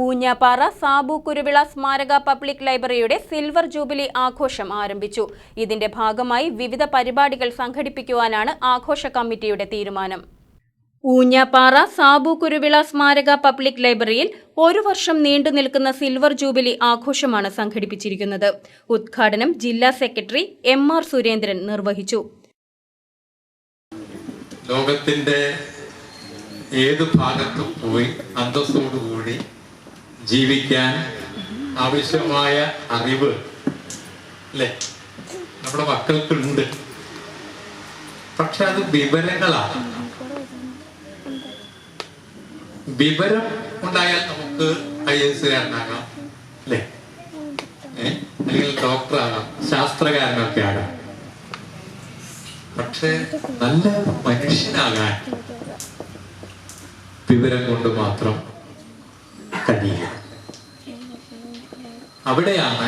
ഊഞ്ഞാപ്പാറ സാബു കുരുവിള സ്മാരക പബ്ലിക് ലൈബ്രറിയുടെ silver jubilee ആഘോഷം ആരംഭിച്ചു. ഇതിന്റെ ഭാഗമായി വിവിധ പരിപാടികൾ സംഘടിപ്പിക്കുവാനാണ് ആഘോഷ കമ്മിറ്റിയുടെ തീരുമാനം. ഊഞ്ഞാപ്പാറ സാബു കുരുവിള സ്മാരക പബ്ലിക് ലൈബ്രറിയിൽ ഒരു വർഷം നീണ്ടു നിൽക്കുന്ന സിൽവർ ജൂബിലി ആഘോഷമാണ് സംഘടിപ്പിച്ചിരിക്കുന്നത്. ഉദ്ഘാടനം ജില്ലാ സെക്രട്ടറി എം.ആർ. സുരേന്ദ്രൻ നിർവഹിച്ചു. ലോകത്തിന്റെ ഏത് ഭാഗത്തും പോയി അന്തസ്സോടുകൂടി ജീവിക്കാൻ ആവശ്യമായ അറിവ് അല്ലേ നമ്മുടെ മക്കൾക്കുണ്ട്. പക്ഷെ അത് വിവരങ്ങളാണ്. വിവരം ഉണ്ടായാൽ നമുക്ക് IAS കാരനാകാം, അല്ലേ, അല്ലെങ്കിൽ ഡോക്ടറാകാം, ശാസ്ത്രകാരനൊക്കെ ആകാം. പക്ഷെ നല്ല മനുഷ്യനാകാൻ വിവരം കൊണ്ട് മാത്രം കഴിയില്ല. അവിടെയാണ്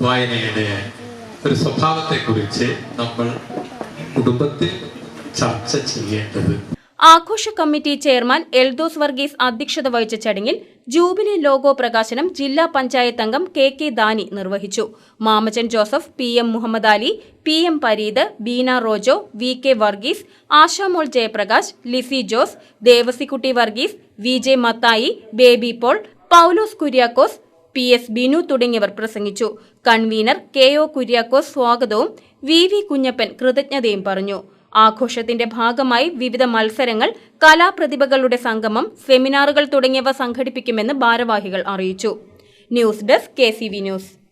വായനയുടെ ഒരു സ്വഭാവത്തെക്കുറിച്ച് നമ്മൾ കുടുംബത്തിൽ ചർച്ച ചെയ്യേണ്ടത്. ആഘോഷ കമ്മിറ്റി ചെയർമാൻ എൽദോസ് വർഗീസ് അധ്യക്ഷത വഹിച്ച ചടങ്ങിൽ ജൂബിലി ലോഗോ പ്രകാശനം ജില്ലാ പഞ്ചായത്ത് അംഗം KK ദാനി നിർവഹിച്ചു. Mamachan Joseph, PM Muhammad Ali, PM Pareed, Beena Rojo, VK Varghese, Ashamol Jayaprakash, Lizy Jose, Devasikutty Varghese, VJ Mathai, Baby Paul, Paulose Kuriakose, PS Binu തുടങ്ങിയവർ പ്രസംഗിച്ചു. കൺവീനർ KO കുര്യാക്കോസ് സ്വാഗതവും VV കുഞ്ഞപ്പൻ കൃതജ്ഞതയും പറഞ്ഞു. ആഘോഷത്തിന്റെ ഭാഗമായി വിവിധ മത്സരങ്ങൾ, കലാപ്രതിഭകളുടെ സംഗമം, സെമിനാറുകൾ തുടങ്ങിയവ സംഘടിപ്പിക്കുമെന്ന് ഭാരവാഹികൾ അറിയിച്ചു. News desk KCV news.